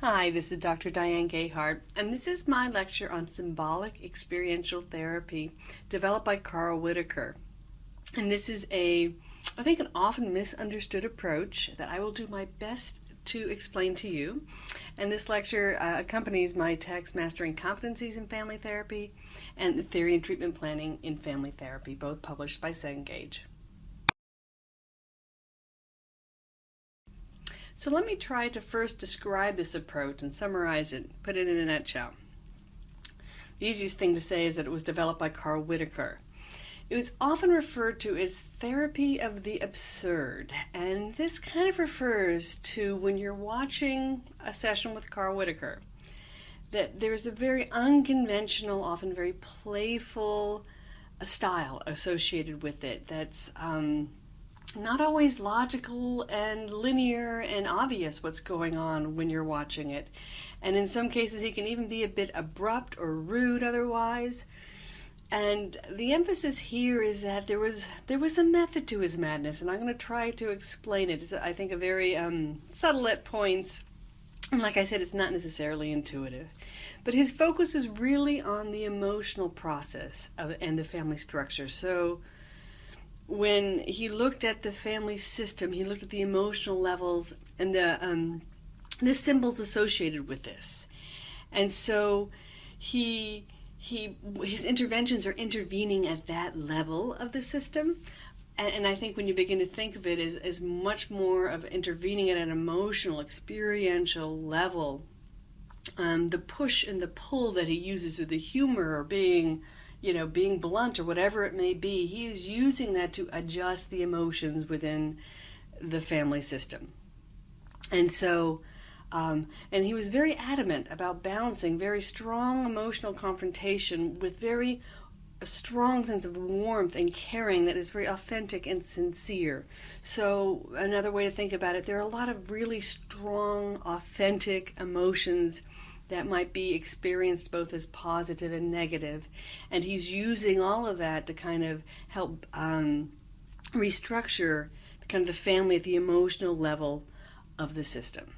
Hi, this is Dr. Diane Gehart, and this is my lecture on Symbolic Experiential Therapy developed by Carl Whitaker. And this is I think, an often misunderstood approach that I will do my best to explain to you. And this lecture accompanies my text, Mastering Competencies in Family Therapy, and the Theory and Treatment Planning in Family Therapy, both published by Cengage. So let me try to first describe this approach and summarize it, put it in a nutshell. The easiest thing to say is that it was developed by Carl Whitaker. It was often referred to as therapy of the absurd, and this kind of refers to when you're watching a session with Carl Whitaker, that there's a very unconventional, often very playful style associated with it that's not always logical and linear and obvious what's going on when you're watching it. And in some cases, he can even be a bit abrupt or rude otherwise. And the emphasis here is that there was a method to his madness, and I'm going to try to explain it. It's, I think, a very subtle at points. And like I said, it's not necessarily intuitive. But his focus is really on the emotional process and the family structure. So when he looked at the family system, he looked at the emotional levels and the symbols associated with this. And so his interventions are intervening at that level of the system. And I think when you begin to think of it as much more of intervening at an emotional, experiential level, the push and the pull that he uses, or the humor, or being blunt, or whatever it may be, he is using that to adjust the emotions within the family system. And so, and he was very adamant about balancing very strong emotional confrontation with very strong sense of warmth and caring that is very authentic and sincere. So another way to think about it, there are a lot of really strong, authentic emotions that might be experienced both as positive and negative. And he's using all of that to kind of help restructure kind of the family at the emotional level of the system.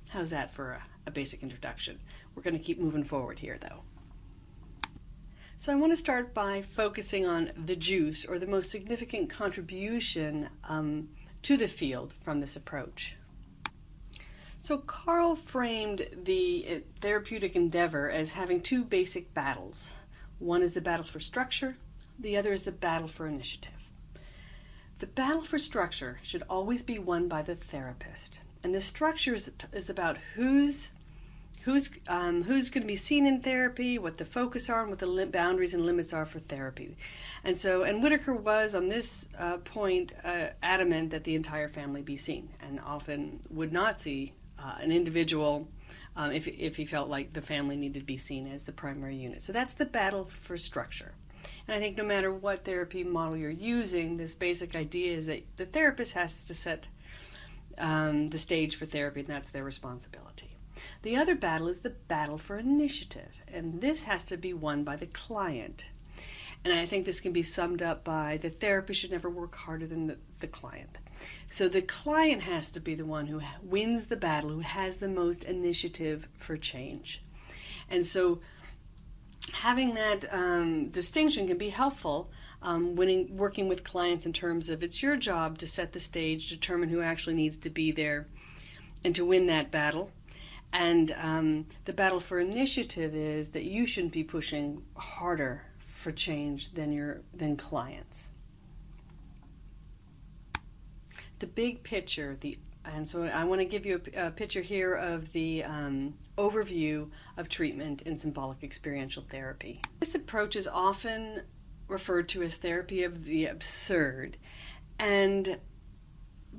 How's that for a basic introduction? We're going to keep moving forward here, though. So I want to start by focusing on the juice, or the most significant contribution to the field from this approach. So Carl framed the therapeutic endeavor as having two basic battles. One is the battle for structure, the other is the battle for initiative. The battle for structure should always be won by the therapist, and the structure is about who's going to be seen in therapy, what the focus are, and what the boundaries and limits are for therapy. And Whitaker was on this point adamant that the entire family be seen, and often would not see an individual if he felt like the family needed to be seen as the primary unit. So that's the battle for structure. And I think no matter what therapy model you're using, this basic idea is that the therapist has to set the stage for therapy, and that's their responsibility. The other battle is the battle for initiative, and this has to be won by the client. And I think this can be summed up by the therapist should never work harder than the client. So the client has to be the one who wins the battle, who has the most initiative for change. And so having that distinction can be helpful when working with clients in terms of it's your job to set the stage, determine who actually needs to be there, and to win that battle. And the battle for initiative is that you shouldn't be pushing harder for change than clients. The big picture, and so I want to give you a picture here of the overview of treatment in symbolic experiential therapy. This approach is often referred to as therapy of the absurd, but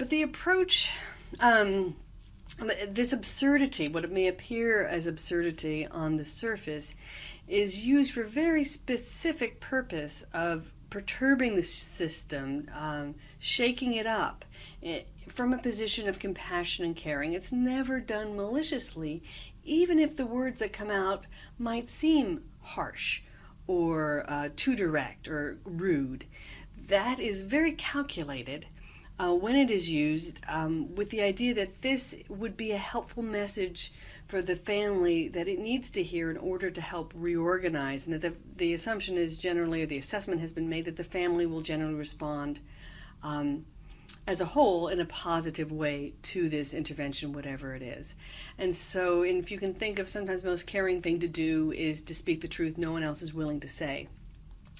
the approach, this absurdity, what it may appear as absurdity on the surface, is used for a very specific purpose of perturbing the system, shaking it up from a position of compassion and caring. It's never done maliciously, even if the words that come out might seem harsh or too direct or rude. That is very calculated when it is used with the idea that this would be a helpful message for the family that it needs to hear in order to help reorganize, and that the assumption is generally, or the assessment has been made, that the family will generally respond as a whole in a positive way to this intervention, whatever it is. And so if you can think of, sometimes the most caring thing to do is to speak the truth no one else is willing to say.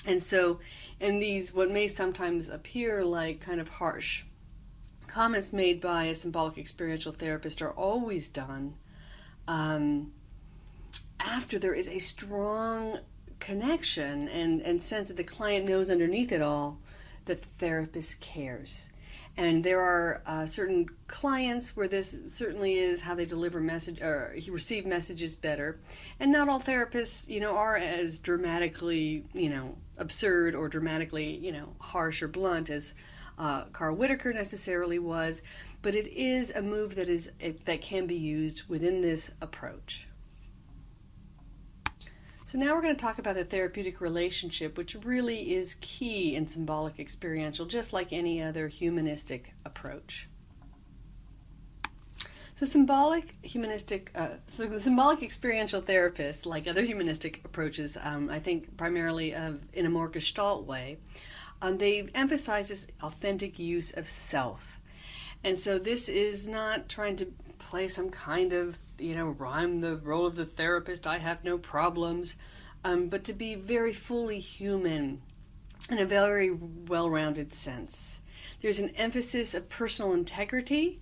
And so in these, what may sometimes appear like kind of harsh comments made by a symbolic experiential therapist are always done after there is a strong connection and sense that the client knows underneath it all that the therapist cares. And there are certain clients where this certainly is how they deliver message or receive messages better. And not all therapists, are as dramatically, absurd or dramatically, harsh or blunt as Carl Whitaker necessarily was. But it is a move that can be used within this approach. So now we're going to talk about the therapeutic relationship, which really is key in symbolic experiential, just like any other humanistic approach. So the symbolic experiential therapist, like other humanistic approaches, I think primarily in a more Gestalt way, they emphasize this authentic use of self. And so this is not trying to play some kind of, I'm the role of the therapist, I have no problems, but to be very fully human in a very well-rounded sense. There's an emphasis of personal integrity,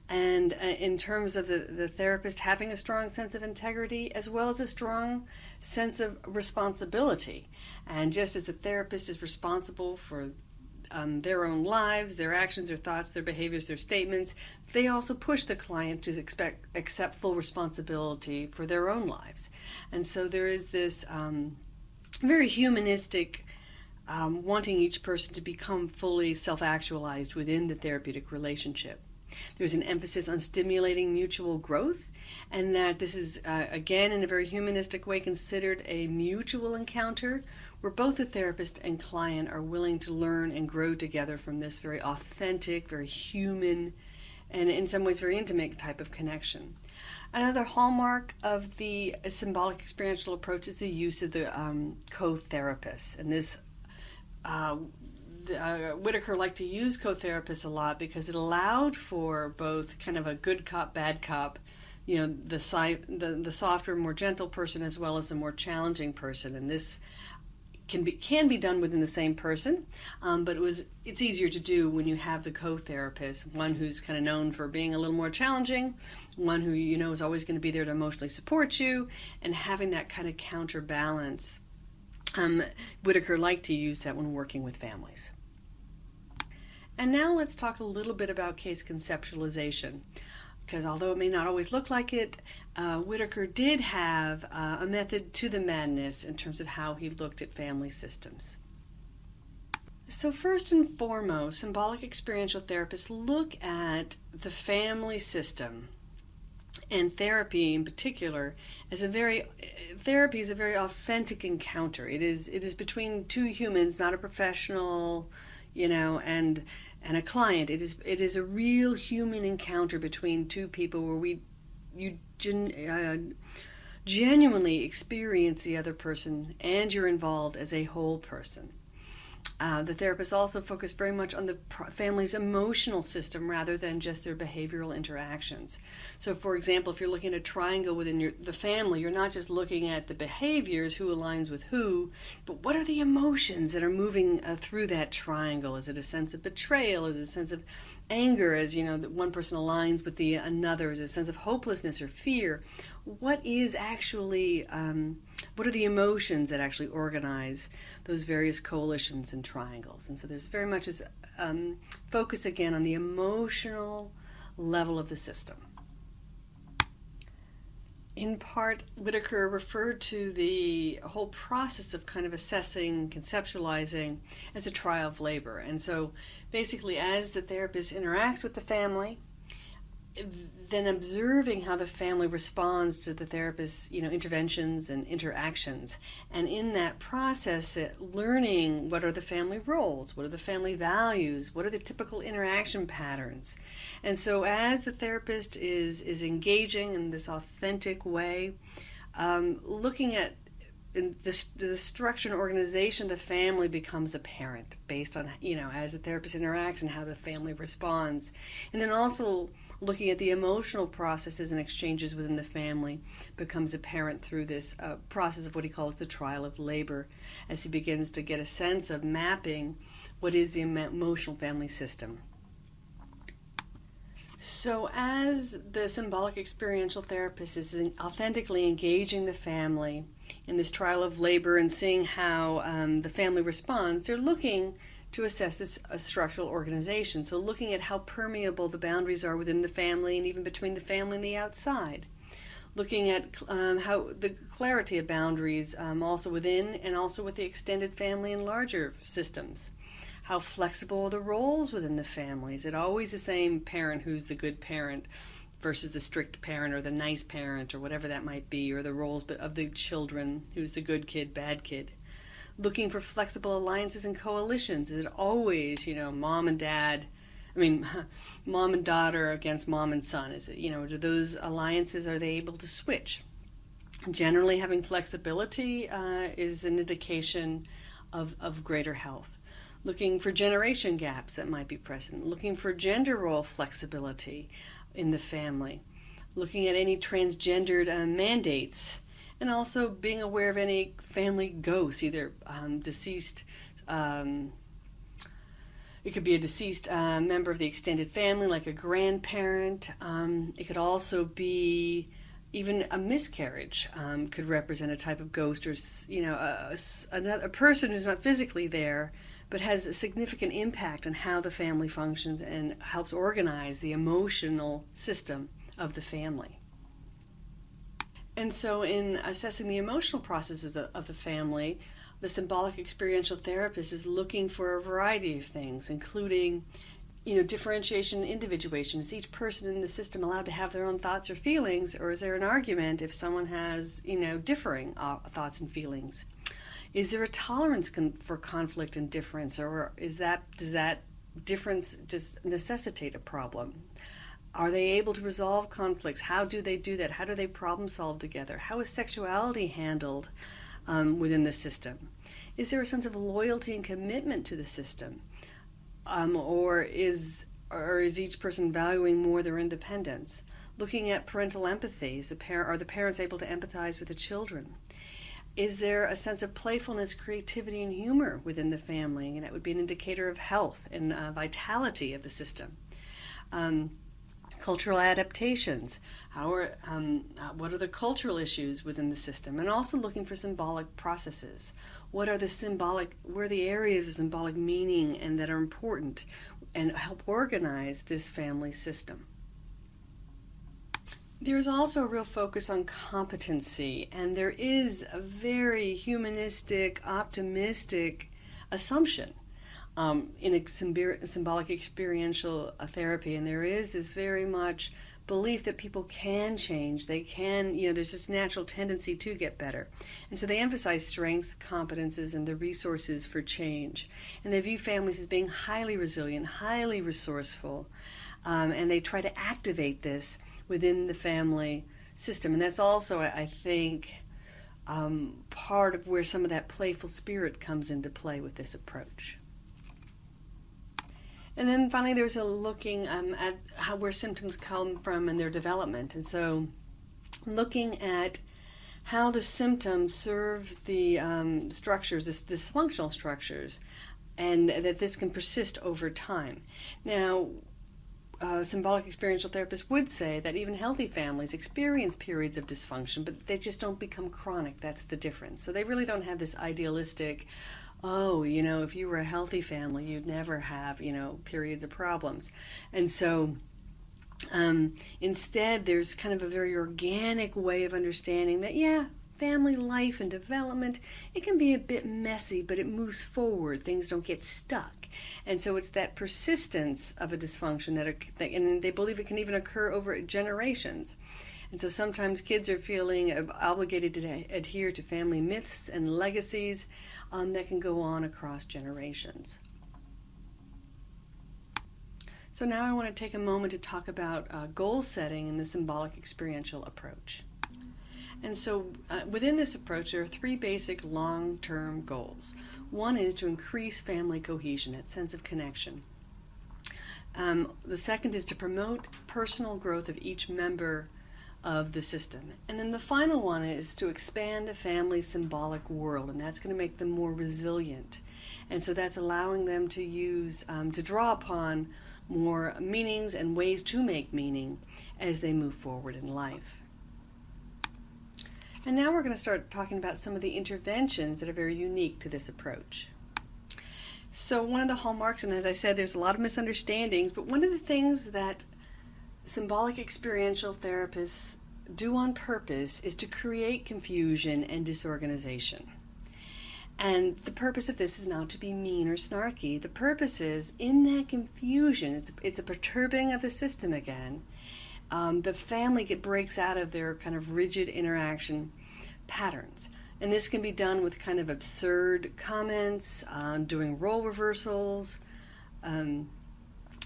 and in terms of the therapist having a strong sense of integrity, as well as a strong sense of responsibility. And just as the therapist is responsible for their own lives, their actions, their thoughts, their behaviors, their statements, they also push the client to accept full responsibility for their own lives. And so there is this very humanistic wanting each person to become fully self-actualized within the therapeutic relationship. There's an emphasis on stimulating mutual growth, and that this is, again, in a very humanistic way, considered a mutual encounter where both the therapist and client are willing to learn and grow together from this very authentic, very human, and in some ways very intimate type of connection. Another hallmark of the symbolic experiential approach is the use of the co-therapist. And this, Whitaker liked to use co-therapists a lot because it allowed for both kind of a good cop, bad cop, the softer, more gentle person, as well as the more challenging person. And this can be done within the same person, but it's easier to do when you have the co-therapist, one who's kind of known for being a little more challenging, one who is always going to be there to emotionally support you, and having that kind of counterbalance. Whitaker liked to use that when working with families. And now let's talk a little bit about case conceptualization, because although it may not always look like it, Whitaker did have a method to the madness in terms of how he looked at family systems. So first and foremost, symbolic experiential therapists look at the family system, and therapy in particular, therapy is a very authentic encounter. It is between two humans, not a professional, and a client. It is a real human encounter between two people where you genuinely experience the other person, and you're involved as a whole person. The therapists also focus very much on the family's emotional system rather than just their behavioral interactions. So, for example, if you're looking at a triangle within the family, you're not just looking at the behaviors, who aligns with who, but what are the emotions that are moving through that triangle? Is it a sense of betrayal? Is it a sense of anger, as that one person aligns with the another? Is it a sense of hopelessness or fear? What is actually, what are the emotions that actually organize those various coalitions and triangles? And so there's very much this focus again on the emotional level of the system. In part, Whitaker referred to the whole process of kind of assessing, conceptualizing as a trial of labor. And so basically, as the therapist interacts with the family, then observing how the family responds to the therapist's, interventions and interactions. And in that process, learning what are the family roles, what are the family values, what are the typical interaction patterns. And so as the therapist is engaging in this authentic way, looking at in the structure and organization of the family becomes apparent based on, as the therapist interacts and how the family responds. And then also looking at the emotional processes and exchanges within the family becomes apparent through this process of what he calls the trial of labor, as he begins to get a sense of mapping what is the emotional family system. So as the symbolic experiential therapist is authentically engaging the family in this trial of labor and seeing how the family responds, they're looking to assess this structural organization. So looking at how permeable the boundaries are within the family and even between the family and the outside. Looking at how the clarity of boundaries also within and also with the extended family and larger systems. How flexible are the roles within the family? Is it always the same parent who's the good parent versus the strict parent or the nice parent or whatever that might be, or the roles of the children, who's the good kid, bad kid? Looking for flexible alliances and coalitions. Is it always, mom and dad, mom and daughter against mom and son? Is it, do those alliances, are they able to switch? Generally, having flexibility is an indication of greater health. Looking for generation gaps that might be present. Looking for gender role flexibility in the family. Looking at any transgendered mandates. And also being aware of any family ghosts, either deceased, it could be a deceased member of the extended family, like a grandparent. It could also be even a miscarriage could represent a type of ghost, or a person who's not physically there, but has a significant impact on how the family functions and helps organize the emotional system of the family. And so in assessing the emotional processes of the family, the symbolic experiential therapist is looking for a variety of things, including, differentiation and individuation. Is each person in the system allowed to have their own thoughts or feelings, or is there an argument if someone has, differing thoughts and feelings? Is there a tolerance for conflict and difference, or does that difference just necessitate a problem? Are they able to resolve conflicts? How do they do that? How do they problem solve together? How is sexuality handled within the system? Is there a sense of loyalty and commitment to the system? Or is each person valuing more their independence? Looking at parental empathy, are the parents able to empathize with the children? Is there a sense of playfulness, creativity, and humor within the family? And that would be an indicator of health and vitality of the system. Cultural adaptations. What are the cultural issues within the system? And also looking for symbolic processes. Where are the areas of symbolic meaning and that are important and help organize this family system? There's also a real focus on competency, and there is a very humanistic, optimistic assumption in a symbolic experiential therapy, and there is this very much belief that people can change. They can, there's this natural tendency to get better. And so they emphasize strengths, competences, and the resources for change. And they view families as being highly resilient, highly resourceful, and they try to activate this within the family system. And that's also, I think, part of where some of that playful spirit comes into play with this approach. And then finally, there's a looking at where symptoms come from in their development. And so looking at how the symptoms serve the structures, this dysfunctional structures, and that this can persist over time. Now, symbolic experiential therapists would say that even healthy families experience periods of dysfunction, but they just don't become chronic. That's the difference. So they really don't have this idealistic, if you were a healthy family, you'd never have, periods of problems. And so instead, there's kind of a very organic way of understanding that, family life and development, it can be a bit messy, but it moves forward. Things don't get stuck. And so it's that persistence of a dysfunction and they believe it can even occur over generations. And so sometimes kids are feeling obligated to adhere to family myths and legacies that can go on across generations. So now I want to take a moment to talk about goal setting in the symbolic experiential approach. And so within this approach, there are three basic long-term goals. One is to increase family cohesion, that sense of connection. The second is to promote personal growth of each member of the system. And then the final one is to expand the family's symbolic world, and that's going to make them more resilient. And so that's allowing them to use, to draw upon more meanings and ways to make meaning as they move forward in life. And now we're going to start talking about some of the interventions that are very unique to this approach. So one of the hallmarks, and as I said, there's a lot of misunderstandings, but one of the things that symbolic experiential therapists do on purpose is to create confusion and disorganization. And the purpose of this is not to be mean or snarky. The purpose is, in that confusion, it's a perturbing of the system again. The family breaks out of their kind of rigid interaction patterns. And this can be done with kind of absurd comments, doing role reversals,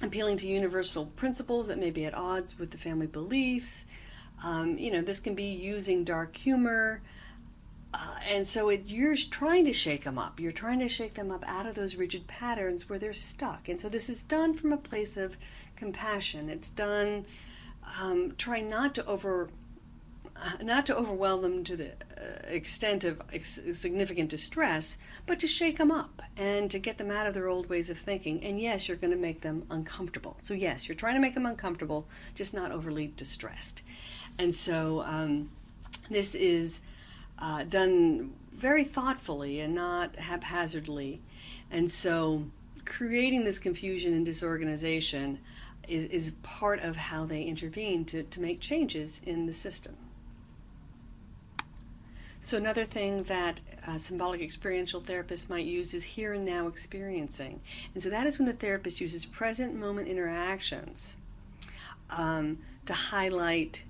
appealing to universal principles that may be at odds with the family beliefs. This can be using dark humor. And so you're trying to shake them up. You're trying to shake them up out of those rigid patterns where they're stuck. And so this is done from a place of compassion. It's done trying not to overwhelm them to the extent of significant distress, but to shake them up and to get them out of their old ways of thinking. And yes, you're going to make them uncomfortable. So yes, you're trying to make them uncomfortable, just not overly distressed. And so this is done very thoughtfully and not haphazardly. And so creating this confusion and disorganization is part of how they intervene to make changes in the system. So another thing that symbolic experiential therapists might use is here and now experiencing. And so that is when the therapist uses present moment interactions to highlight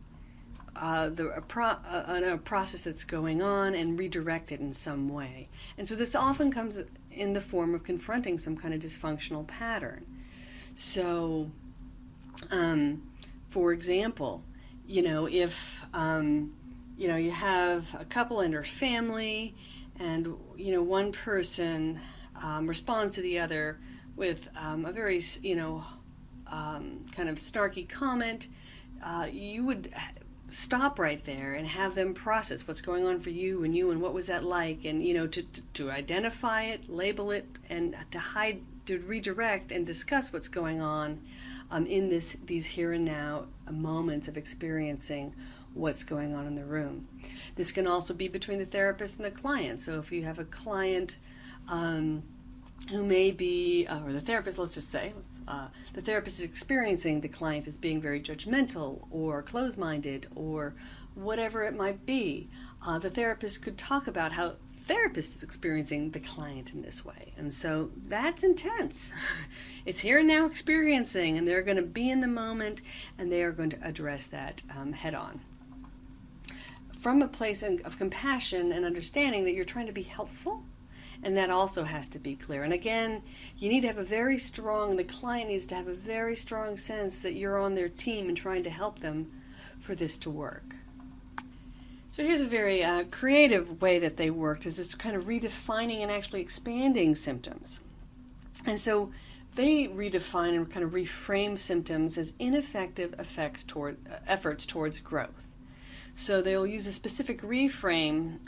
a process that's going on and redirect it in some way. And so this often comes in the form of confronting some kind of dysfunctional pattern. So, for example, if you have a couple and their family, and one person responds to the other with a very kind of snarky comment, you would stop right there and have them process what's going on for you and what was that like, and to identify it, label it, and to redirect and discuss what's going on in these here and now moments of experiencing what's going on in the room. This can also be between the therapist and the client. So if you have a client who may be, or the therapist, let's just say, the therapist is experiencing the client as being very judgmental or closed-minded or whatever it might be, the therapist could talk about how the therapist is experiencing the client in this way. And so that's intense. It's here and now experiencing, and they're going to be in the moment, and they are going to address that head on. From a place of compassion and understanding that you're trying to be helpful, and that also has to be clear. And again, you need to have the client needs to have a very strong sense that you're on their team and trying to help them for this to work. So here's a very creative way that they worked, is this kind of redefining and actually expanding symptoms. And so they redefine and kind of reframe symptoms as ineffective efforts towards growth. So they'll use a specific reframe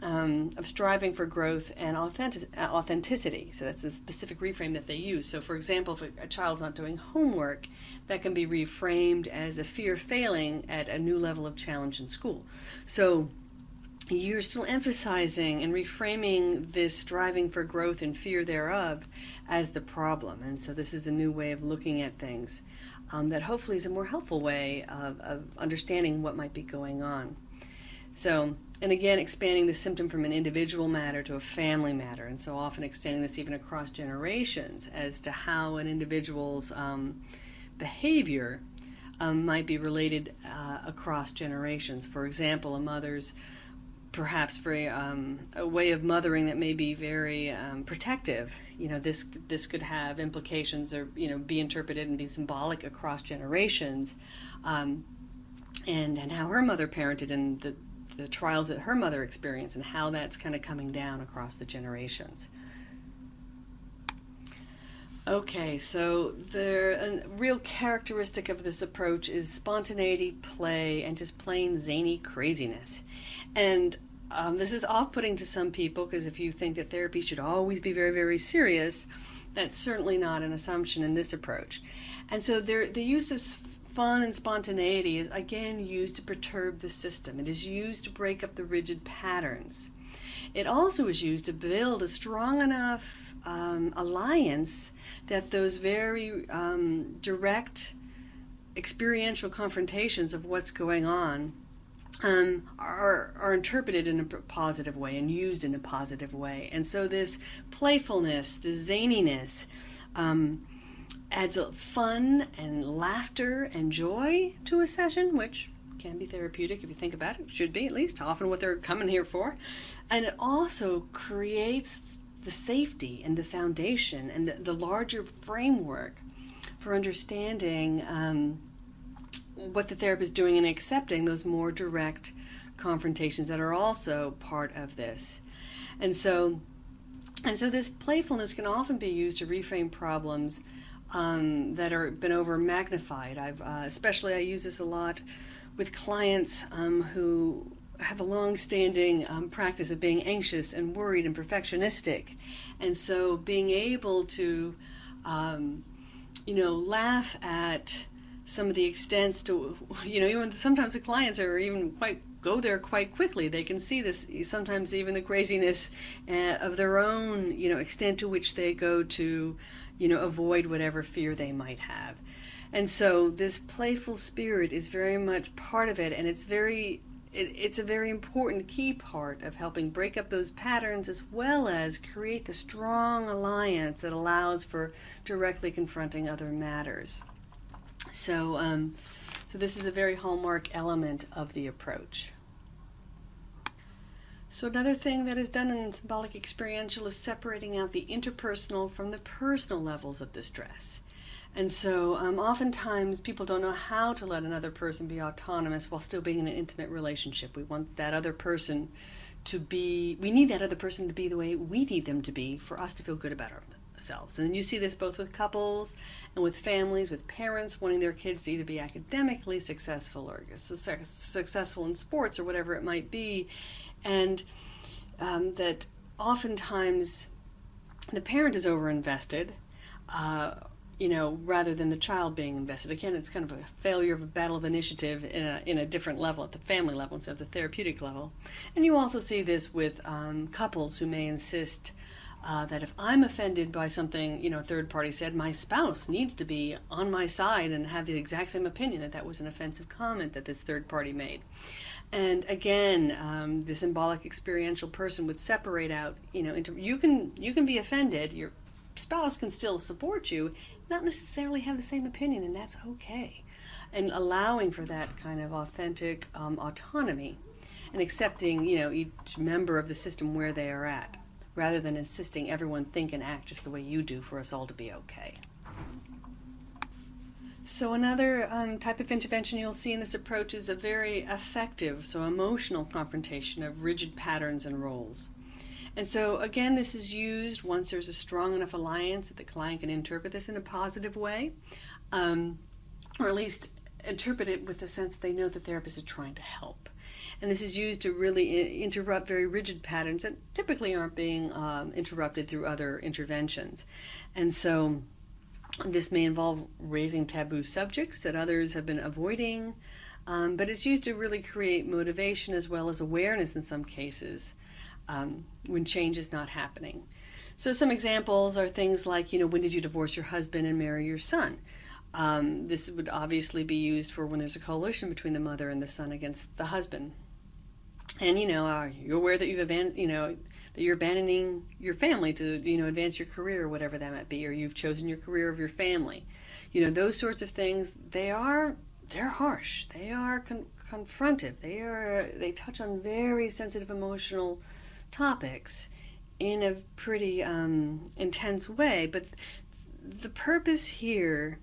of striving for growth and authenticity. So that's the specific reframe that they use. So for example, if a child's not doing homework, that can be reframed as a fear of failing at a new level of challenge in school. So you're still emphasizing and reframing this striving for growth and fear thereof as the problem. And so this is a new way of looking at things that hopefully is a more helpful way of understanding what might be going on. So, and again, expanding the symptom from an individual matter to a family matter, and so often extending this even across generations as to how an individual's behavior might be related across generations. For example, a mother's perhaps very a way of mothering that may be very protective. This could have implications, or be interpreted and be symbolic across generations, and how her mother parented and the trials that her mother experienced, and how that's kind of coming down across the generations. Okay, so a real characteristic of this approach is spontaneity, play, and just plain zany craziness. And this is off-putting to some people, because if you think that therapy should always be very, very serious, that's certainly not an assumption in this approach. And so the use of fun and spontaneity is again used to perturb the system. It is used to break up the rigid patterns. It also is used to build a strong enough alliance that those very direct experiential confrontations of what's going on are interpreted in a positive way and used in a positive way. And so this playfulness, this zaniness, adds a fun and laughter and joy to a session, which can be therapeutic if you think about it. Should be, at least, often what they're coming here for. And it also creates the safety and the foundation and the larger framework for understanding what the therapist is doing and accepting those more direct confrontations that are also part of this. And so this playfulness can often be used to reframe problems that are been over magnified. Especially I use this a lot with clients who have a long-standing practice of being anxious and worried and perfectionistic, and so being able to laugh at some of the extents to, even sometimes the clients are even go there quite quickly. They can see this, sometimes even the craziness of their own, extent to which they go to, avoid whatever fear they might have. And so this playful spirit is very much part of it, and it's a very important key part of helping break up those patterns, as well as create the strong alliance that allows for directly confronting other matters. So this is a very hallmark element of the approach. So another thing that is done in Symbolic Experiential is separating out the interpersonal from the personal levels of distress. And so oftentimes people don't know how to let another person be autonomous while still being in an intimate relationship. We want that other person we need that other person to be the way we need them to be for us to feel good about ourselves. And you see this both with couples and with families, with parents wanting their kids to either be academically successful or successful in sports or whatever it might be. And that oftentimes the parent is overinvested, rather than the child being invested. Again, it's kind of a failure of a battle of initiative in a different level, at the family level instead of the therapeutic level. And you also see this with couples who may insist that if I'm offended by something, a third party said, my spouse needs to be on my side and have the exact same opinion that was an offensive comment that this third party made. And again, the symbolic experiential person would separate out, you can be offended, your spouse can still support you, not necessarily have the same opinion, and that's okay. And allowing for that kind of authentic autonomy and accepting, each member of the system where they are at, rather than insisting everyone think and act just the way you do for us all to be okay. So another type of intervention you'll see in this approach is a very affective, so emotional confrontation of rigid patterns and roles. And so again, this is used once there's a strong enough alliance that the client can interpret this in a positive way, or at least interpret it with the sense that they know the therapist is trying to help. And this is used to really interrupt very rigid patterns that typically aren't being interrupted through other interventions. And so this may involve raising taboo subjects that others have been avoiding, but it's used to really create motivation as well as awareness in some cases when change is not happening. So some examples are things like, when did you divorce your husband and marry your son? This would obviously be used for when there's a coalition between the mother and the son against the husband. And you're aware that that you're abandoning your family to advance your career or whatever that might be, or you've chosen your career of your family. Those sorts of things, they're harsh. They are confrontive. They touch on very sensitive emotional topics in a pretty intense way. But the purpose here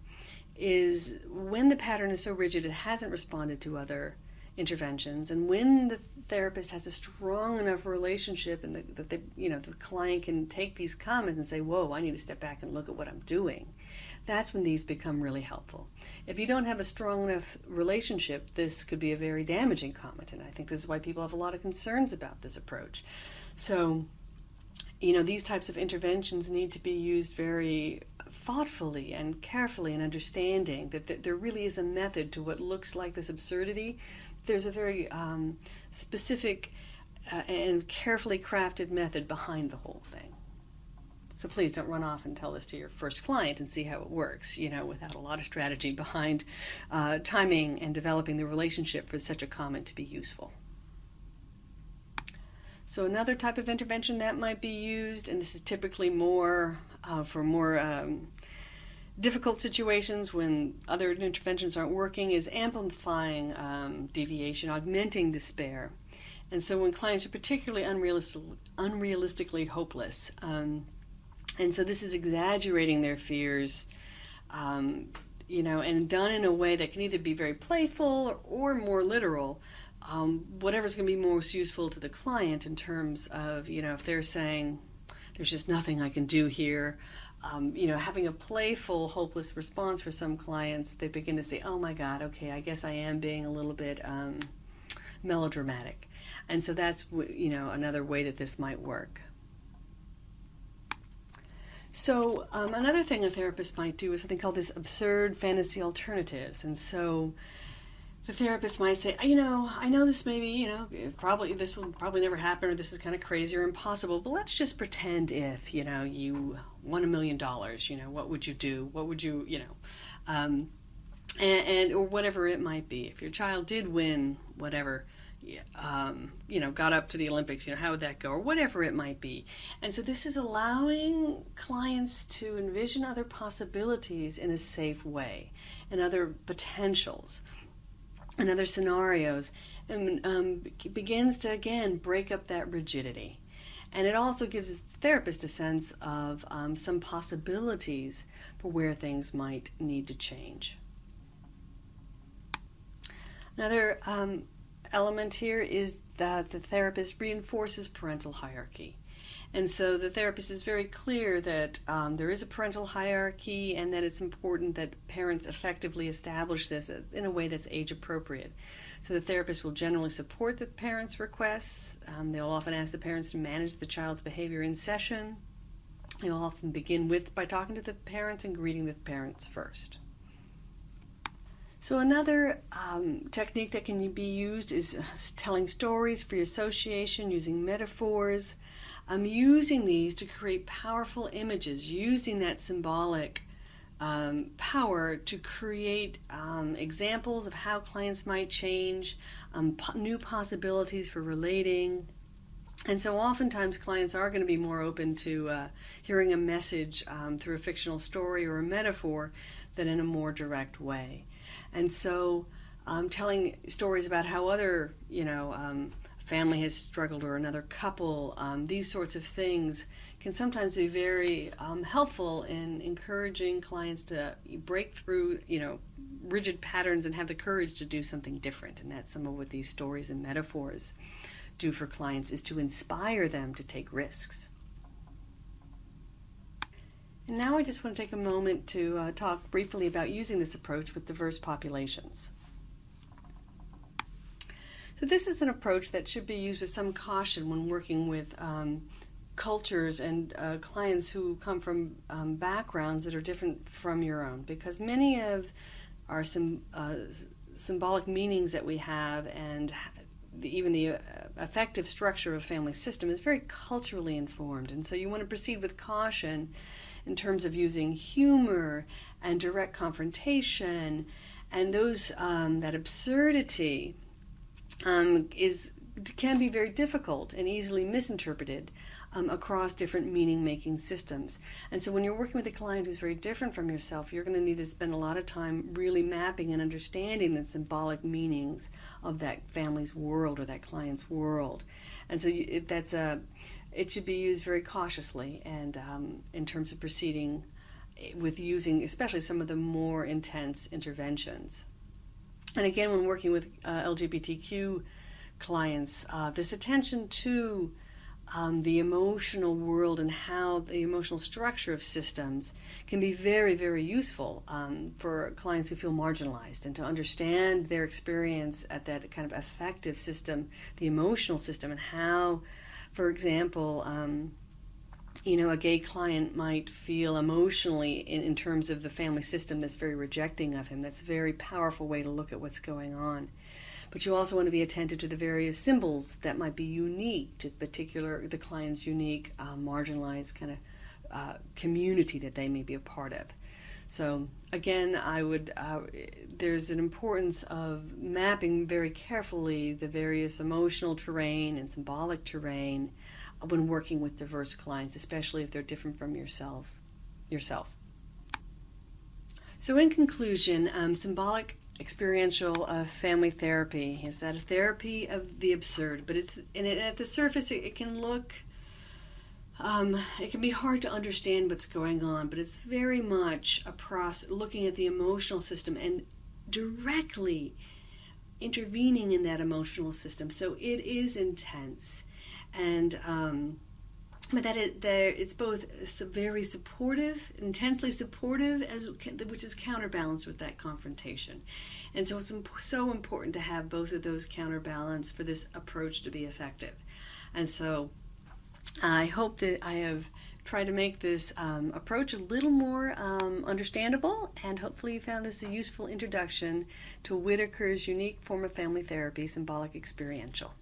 is, when the pattern is so rigid it hasn't responded to other interventions, and when the therapist has a strong enough relationship and that the client can take these comments and say, whoa, I need to step back and look at what I'm doing, that's when these become really helpful. If you don't have a strong enough relationship, this could be a very damaging comment, and I think this is why people have a lot of concerns about this approach. So these types of interventions need to be used very thoughtfully and carefully, and understanding that there really is a method to what looks like this absurdity. There's a very specific and carefully crafted method behind the whole thing. So please don't run off and tell this to your first client and see how it works, without a lot of strategy behind timing and developing the relationship for such a comment to be useful. So another type of intervention that might be used, and this is typically more for more difficult situations when other interventions aren't working, is amplifying deviation, augmenting despair. And so when clients are particularly unrealistically hopeless, and so this is exaggerating their fears, and done in a way that can either be very playful or more literal. Whatever's going to be most useful to the client in terms of, if they're saying, there's just nothing I can do here, having a playful, hopeless response for some clients, they begin to say, oh my God, okay, I guess I am being a little bit melodramatic. And so that's, another way that this might work. So another thing a therapist might do is something called this absurd fantasy alternatives. And so the therapist might say, I know this maybe, this will probably never happen, or this is kind of crazy or impossible, but let's just pretend if, you won $1 million, what would you do? What would you, or whatever it might be. If your child did win whatever, got up to the Olympics, how would that go? Or whatever it might be. And so this is allowing clients to envision other possibilities in a safe way, and other potentials and other scenarios, and begins to, again, break up that rigidity. And it also gives the therapist a sense of some possibilities for where things might need to change. Another element here is that the therapist reinforces parental hierarchy. And so the therapist is very clear that there is a parental hierarchy, and that it's important that parents effectively establish this in a way that's age appropriate. So the therapist will generally support the parents' requests. They'll often ask the parents to manage the child's behavior in session. They'll often begin by talking to the parents and greeting the parents first. So another technique that can be used is telling stories for your association, using metaphors. Using these to create powerful images, using that symbolic power to create examples of how clients might change, new possibilities for relating. And so oftentimes clients are going to be more open to hearing a message through a fictional story or a metaphor than in a more direct way. And so telling stories about how other, family has struggled, or another couple, these sorts of things can sometimes be very helpful in encouraging clients to break through, rigid patterns and have the courage to do something different. And that's some of what these stories and metaphors do for clients, is to inspire them to take risks. And now I just want to take a moment to talk briefly about using this approach with diverse populations. So this is an approach that should be used with some caution when working with cultures and clients who come from backgrounds that are different from your own, because many of our symbolic meanings that we have, and even the affective structure of family system, is very culturally informed. And so you want to proceed with caution in terms of using humor and direct confrontation, and those that absurdity is can be very difficult and easily misinterpreted across different meaning-making systems. And so when you're working with a client who's very different from yourself, you're going to need to spend a lot of time really mapping and understanding the symbolic meanings of that family's world or that client's world. And so it should be used very cautiously and in terms of proceeding with using especially some of the more intense interventions. And again, when working with LGBTQ clients, this attention to the emotional world and how the emotional structure of systems can be very, very useful for clients who feel marginalized, and to understand their experience at that kind of affective system, the emotional system, and how, for example, a gay client might feel emotionally in terms of the family system that's very rejecting of him. That's a very powerful way to look at what's going on. But you also want to be attentive to the various symbols that might be unique to the client's unique marginalized kind of community that they may be a part of. So again, there's an importance of mapping very carefully the various emotional terrain and symbolic terrain when working with diverse clients, especially if they're different from yourself. So in conclusion, symbolic experiential family therapy is that a therapy of the absurd, but at the surface it can look, it can be hard to understand what's going on, but it's very much a process looking at the emotional system and directly intervening in that emotional system. So it is intense, and but it's both very supportive, intensely supportive, which is counterbalanced with that confrontation. And so it's so important to have both of those counterbalance for this approach to be effective. And so I hope that I have tried to make this approach a little more understandable, and hopefully you found this a useful introduction to Whitaker's unique form of family therapy, symbolic experiential.